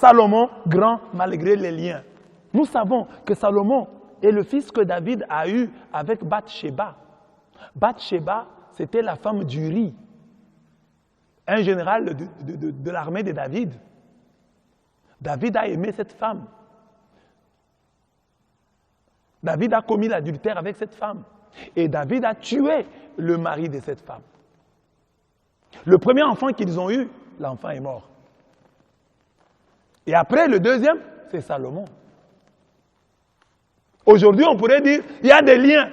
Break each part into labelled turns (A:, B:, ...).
A: Salomon, grand malgré les liens. Nous savons que Salomon est le fils que David a eu avec Bathsheba. Bathsheba, c'était la femme d'Uri, un général de l'armée de David. David a aimé cette femme. David a commis l'adultère avec cette femme. Et David a tué le mari de cette femme. Le premier enfant qu'ils ont eu, l'enfant est mort. Et après, le deuxième, c'est Salomon. Aujourd'hui, on pourrait dire, il y a des liens.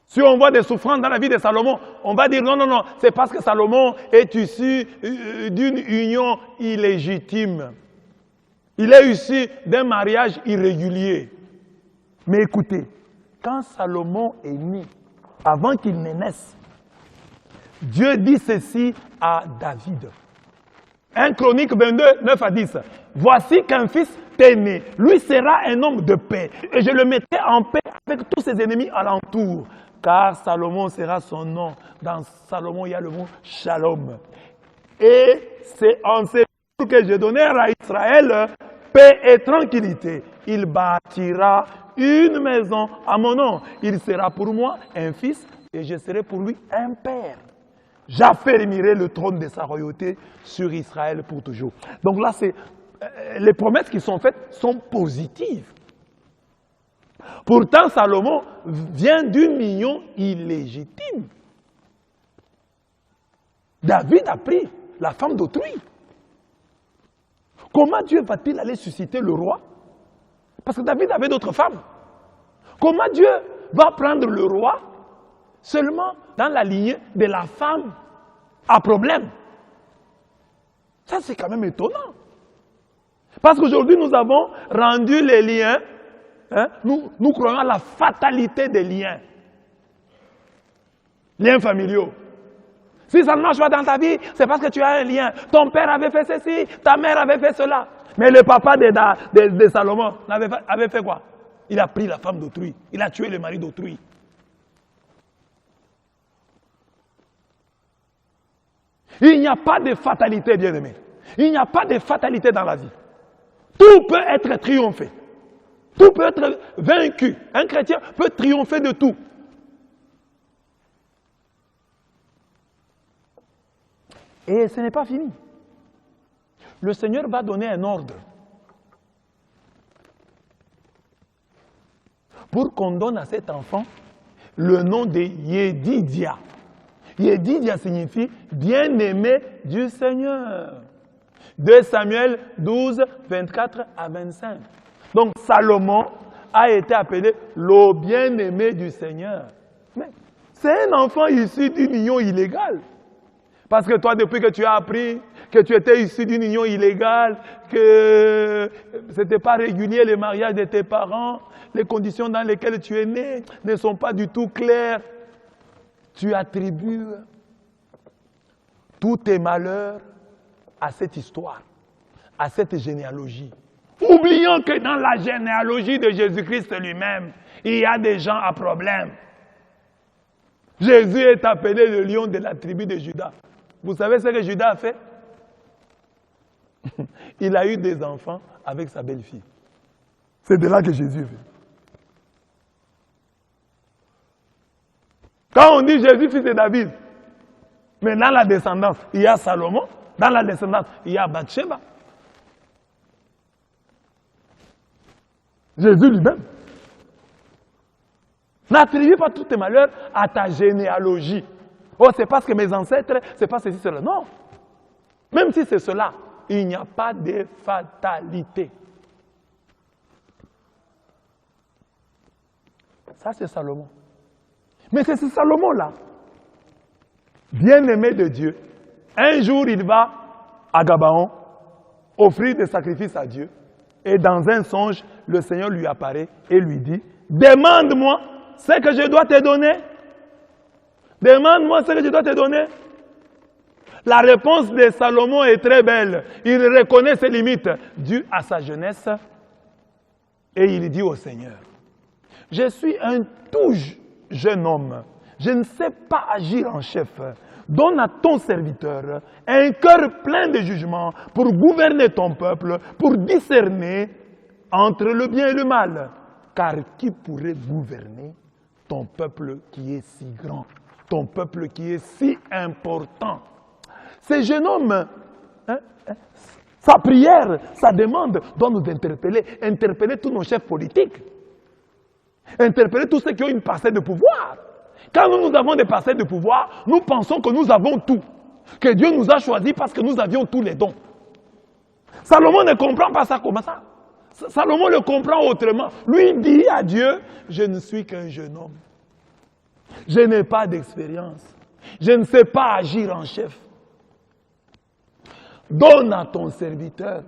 A: Si on voit des souffrances dans la vie de Salomon, on va dire non, non, non, c'est parce que Salomon est issu d'une union illégitime. Il est issu d'un mariage irrégulier. Mais écoutez, quand Salomon est né, avant qu'il ne naisse, Dieu dit ceci à David. 1 Chronique 22, 9 à 10. Voici qu'un fils t'est né. Lui sera un homme de paix. Et je le mettrai en paix avec tous ses ennemis alentour. Car Salomon sera son nom. Dans Salomon, il y a le mot Shalom. Et c'est en ces jours que je donnerai à Israël paix et tranquillité. Il bâtira une maison à mon nom. Il sera pour moi un fils et je serai pour lui un père. J'affermirai le trône de sa royauté sur Israël pour toujours. Donc là, les promesses qui sont faites sont positives. Pourtant, Salomon vient d'une union illégitime. David a pris la femme d'autrui. Comment Dieu va-t-il aller susciter le roi? Parce que David avait d'autres femmes. Comment Dieu va prendre le roi seulement dans la lignée de la femme à problème? Ça, c'est quand même étonnant. Parce qu'aujourd'hui, nous avons rendu les liens, hein, nous croyons à la fatalité des liens. Liens familiaux. Si ça ne marche pas dans ta vie, c'est parce que tu as un lien. Ton père avait fait ceci, ta mère avait fait cela. Mais le papa de Salomon avait fait quoi? Il a pris la femme d'autrui. Il a tué le mari d'autrui. Il n'y a pas de fatalité, bien-aimé. Il n'y a pas de fatalité dans la vie. Tout peut être triomphé. Tout peut être vaincu. Un chrétien peut triompher de tout. Et ce n'est pas fini. Le Seigneur va donner un ordre pour qu'on donne à cet enfant le nom de Yedidia. Yedidia signifie bien-aimé du Seigneur. 2 Samuel 12, 24 à 25. Donc Salomon a été appelé le bien-aimé du Seigneur. Mais c'est un enfant issu d'une union illégale. Parce que toi, depuis que tu as appris que tu étais issu d'une union illégale, que ce n'était pas régulier le mariage de tes parents, les conditions dans lesquelles tu es né ne sont pas du tout claires, tu attribues tous tes malheurs à cette histoire, à cette généalogie. Oublions que dans la généalogie de Jésus-Christ lui-même, il y a des gens à problème. Jésus est appelé le lion de la tribu de Juda. Vous savez ce que Judas a fait? Il a eu des enfants avec sa belle-fille. C'est de là que Jésus vient. Quand on dit Jésus, fils de David, mais dans la descendance, il y a Salomon. Dans la descendance, il y a Bathsheba. Jésus lui-même. N'attribue pas tous tes malheurs à ta généalogie. Oh, c'est parce que mes ancêtres, c'est pas ceci, cela. Non. Même si c'est cela, il n'y a pas de fatalité. Ça, c'est Salomon. Mais c'est ce Salomon-là, bien-aimé de Dieu. Un jour, il va à Gabaon offrir des sacrifices à Dieu. Et dans un songe, le Seigneur lui apparaît et lui dit, demande-moi ce que je dois te donner. Demande-moi ce que je dois te donner. La réponse de Salomon est très belle. Il reconnaît ses limites dues à sa jeunesse. Et il dit au Seigneur, je suis un tout jeune homme. Je ne sais pas agir en chef. Donne à ton serviteur un cœur plein de jugement pour gouverner ton peuple, pour discerner entre le bien et le mal. Car qui pourrait gouverner ton peuple qui est si grand, ton peuple qui est si important? Ce jeune homme, sa prière, sa demande doit nous interpeller tous nos chefs politiques, interpeller tous ceux qui ont une parcelle de pouvoir. Quand nous avons des parcelles de pouvoir, nous pensons que nous avons tout, que Dieu nous a choisis parce que nous avions tous les dons. Salomon ne comprend pas ça comme ça. Salomon le comprend autrement. Lui dit à Dieu, je ne suis qu'un jeune homme. Je n'ai pas d'expérience. Je ne sais pas agir en chef. Donne à ton serviteur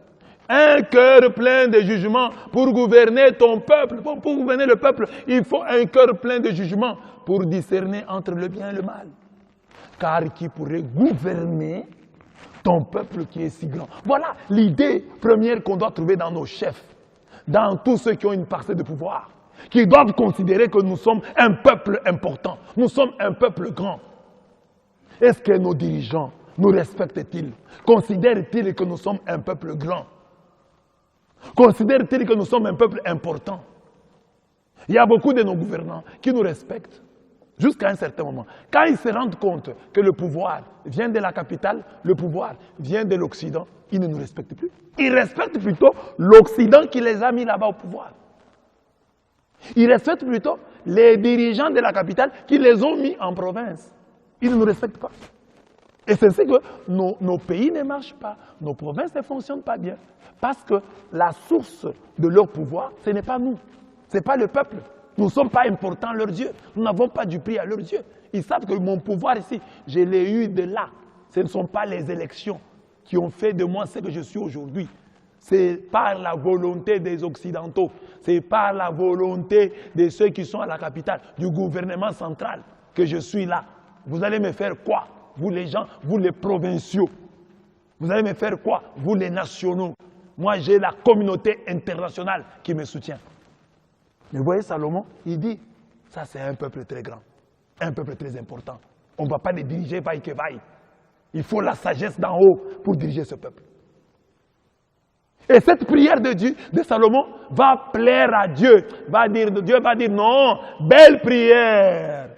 A: un cœur plein de jugement pour gouverner ton peuple. Pour gouverner le peuple, il faut un cœur plein de jugement pour discerner entre le bien et le mal. Car qui pourrait gouverner ton peuple qui est si grand? Voilà l'idée première qu'on doit trouver dans nos chefs, dans tous ceux qui ont une parcelle de pouvoir, qui doivent considérer que nous sommes un peuple important, nous sommes un peuple grand. Est-ce que nos dirigeants nous respectent-ils? Considèrent-ils que nous sommes un peuple grand? Considèrent-ils que nous sommes un peuple important? Il y a beaucoup de nos gouvernants qui nous respectent jusqu'à un certain moment. Quand ils se rendent compte que le pouvoir vient de la capitale, le pouvoir vient de l'Occident, ils ne nous respectent plus. Ils respectent plutôt l'Occident qui les a mis là-bas au pouvoir. Ils respectent plutôt les dirigeants de la capitale qui les ont mis en province. Ils ne nous respectent pas. Et c'est ce que nos pays ne marchent pas, nos provinces ne fonctionnent pas bien. Parce que la source de leur pouvoir, ce n'est pas nous, ce n'est pas le peuple. Nous ne sommes pas importants à leurs yeux, nous n'avons pas du prix à leurs yeux. Ils savent que mon pouvoir ici, je l'ai eu de là. Ce ne sont pas les élections qui ont fait de moi ce que je suis aujourd'hui. C'est par la volonté des Occidentaux, c'est par la volonté de ceux qui sont à la capitale, du gouvernement central, que je suis là. Vous allez me faire quoi? Vous les gens, vous les provinciaux. Vous allez me faire quoi? Vous les nationaux. Moi, j'ai la communauté internationale qui me soutient. Mais vous voyez, Salomon, il dit, ça c'est un peuple très grand, un peuple très important. On ne va pas les diriger vaille que vaille. Il faut la sagesse d'en haut pour diriger ce peuple. Et cette prière de Dieu, de Salomon, va plaire à Dieu. Dieu va dire, non, belle prière.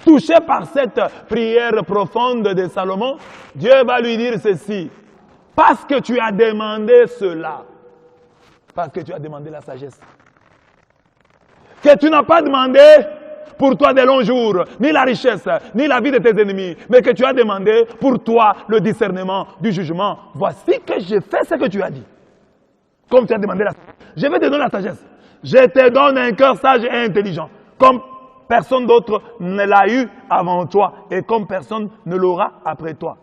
A: Touché par cette prière profonde de Salomon, Dieu va lui dire ceci. Parce que tu as demandé cela, parce que tu as demandé la sagesse, que tu n'as pas demandé pour toi des longs jours, ni la richesse, ni la vie de tes ennemis, mais que tu as demandé pour toi le discernement du jugement. Voici que je fais ce que tu as dit. Comme tu as demandé la sagesse, je vais te donner la sagesse. Je te donne un cœur sage et intelligent, comme personne d'autre ne l'a eu avant toi et comme personne ne l'aura après toi.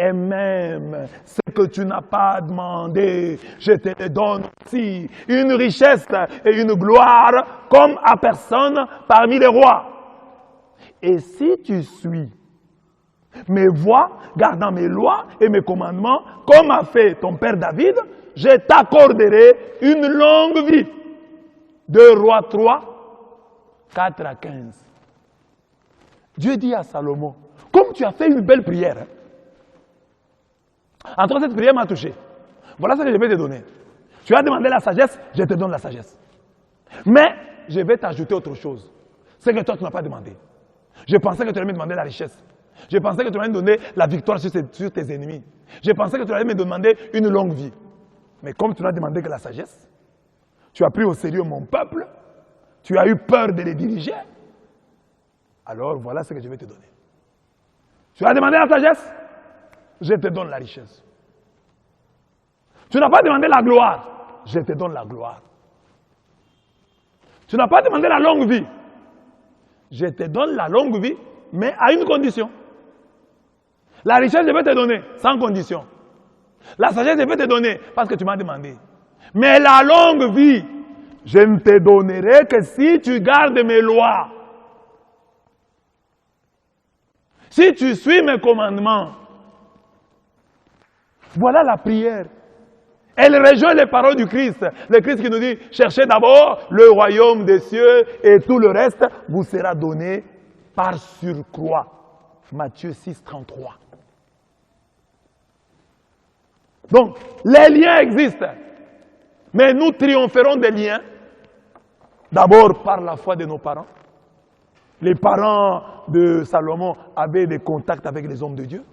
A: Et même ce que tu n'as pas demandé, je te donne aussi une richesse et une gloire comme à personne parmi les rois. Et si tu suis mes voies, gardant mes lois et mes commandements, comme a fait ton père David, je t'accorderai une longue vie. 2 Rois 3, 4 à 15. Dieu dit à Salomon, comme tu as fait une belle prière, en tout cas cette prière m'a touché. Voilà ce que je vais te donner. Tu as demandé la sagesse, je te donne la sagesse. Mais je vais t'ajouter autre chose. C'est que toi tu n'as pas demandé. Je pensais que tu allais me demander la richesse. Je pensais que tu allais me donner la victoire sur tes ennemis. Je pensais que tu allais me demander une longue vie. Mais comme tu n'as demandé que la sagesse, tu as pris au sérieux mon peuple, tu as eu peur de les diriger, alors voilà ce que je vais te donner. Tu as demandé la sagesse, je te donne la richesse. Tu n'as pas demandé la gloire, je te donne la gloire. Tu n'as pas demandé la longue vie, je te donne la longue vie, mais à une condition. La richesse, je vais te donner, sans condition. La sagesse, je vais te donner, parce que tu m'as demandé. Mais la longue vie, je ne te donnerai que si tu gardes mes lois. Si tu suis mes commandements. Voilà la prière. Elle rejoint les paroles du Christ. Le Christ qui nous dit, cherchez d'abord le royaume des cieux et tout le reste vous sera donné par surcroît. Matthieu 6, 33. Donc, les liens existent. Mais nous triompherons des liens. D'abord par la foi de nos parents. Les parents de Salomon avaient des contacts avec les hommes de Dieu.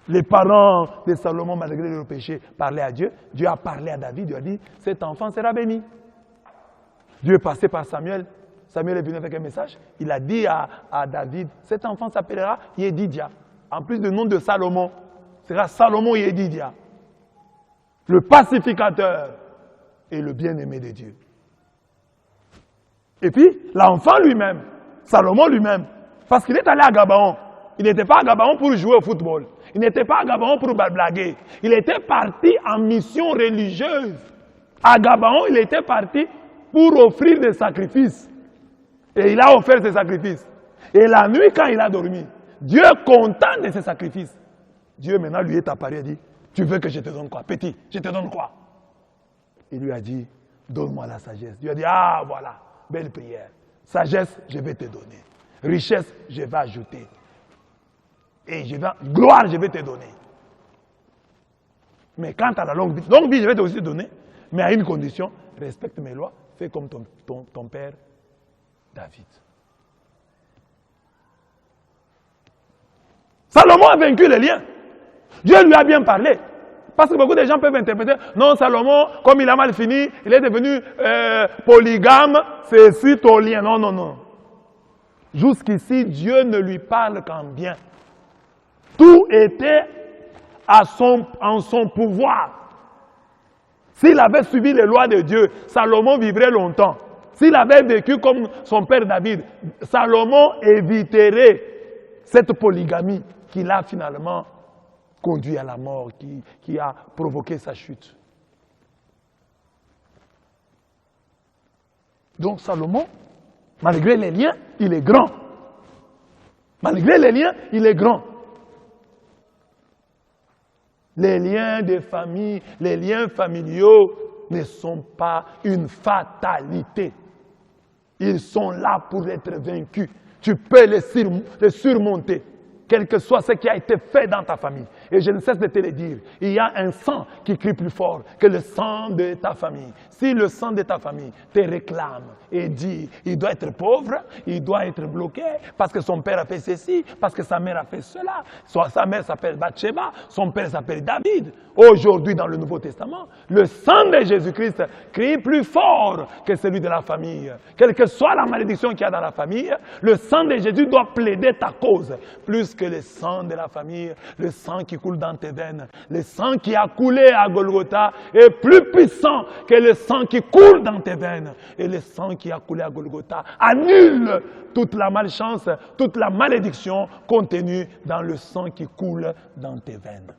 A: Les parents de Salomon, malgré leur péché, parlaient à Dieu. Dieu a parlé à David, Dieu a dit, cet enfant sera béni. Dieu est passé par Samuel. Samuel est venu avec un message. Il a dit à David, cet enfant s'appellera Yedidia. En plus du nom de Salomon, sera Salomon Yedidia. Le pacificateur et le bien-aimé de Dieu. Et puis, l'enfant lui-même, Salomon lui-même, parce qu'il est allé à Gabaon. Il n'était pas à Gabaon pour jouer au football. Il n'était pas à Gabaon pour blaguer. Il était parti en mission religieuse. À Gabaon, il était parti pour offrir des sacrifices. Et il a offert ses sacrifices. Et la nuit, quand il a dormi, Dieu est content de ses sacrifices. Dieu maintenant lui est apparu et dit, tu veux que je te donne quoi? Petit, je te donne quoi? Il lui a dit, donne-moi la sagesse. Dieu a dit, ah voilà, belle prière. Sagesse, je vais te donner. Richesse, je vais ajouter. Et gloire, je vais te donner. Mais quant à la longue vie, je vais te aussi donner. Mais à une condition, respecte mes lois, fais comme ton père David. Salomon a vaincu les liens. Dieu lui a bien parlé. Parce que beaucoup de gens peuvent interpréter, non, Salomon, comme il a mal fini, il est devenu polygame, c'est suite au lien. Non, non, non. Jusqu'ici, Dieu ne lui parle qu'en bien. Tout était en son pouvoir. S'il avait suivi les lois de Dieu, Salomon vivrait longtemps. S'il avait vécu comme son père David, Salomon éviterait cette polygamie qui l'a finalement conduit à la mort, qui a provoqué sa chute. Donc Salomon, malgré les liens, il est grand. Malgré les liens, il est grand. Les liens de famille, les liens familiaux ne sont pas une fatalité. Ils sont là pour être vaincus. Tu peux les surmonter, quel que soit ce qui a été fait dans ta famille. Et je ne cesse de te le dire, il y a un sang qui crie plus fort que le sang de ta famille. Si le sang de ta famille te réclame et dit, il doit être pauvre, il doit être bloqué, parce que son père a fait ceci, parce que sa mère a fait cela, sa mère s'appelle Bathsheba, son père s'appelle David. Aujourd'hui, dans le Nouveau Testament, le sang de Jésus-Christ crie plus fort que celui de la famille. Quelle que soit la malédiction qu'il y a dans la famille, le sang de Jésus doit plaider ta cause, plus que le sang de la famille, le sang qui coule dans tes veines. Le sang qui a coulé à Golgotha est plus puissant que le sang qui coule dans tes veines. Et le sang qui a coulé à Golgotha annule toute la malchance, toute la malédiction contenue dans le sang qui coule dans tes veines.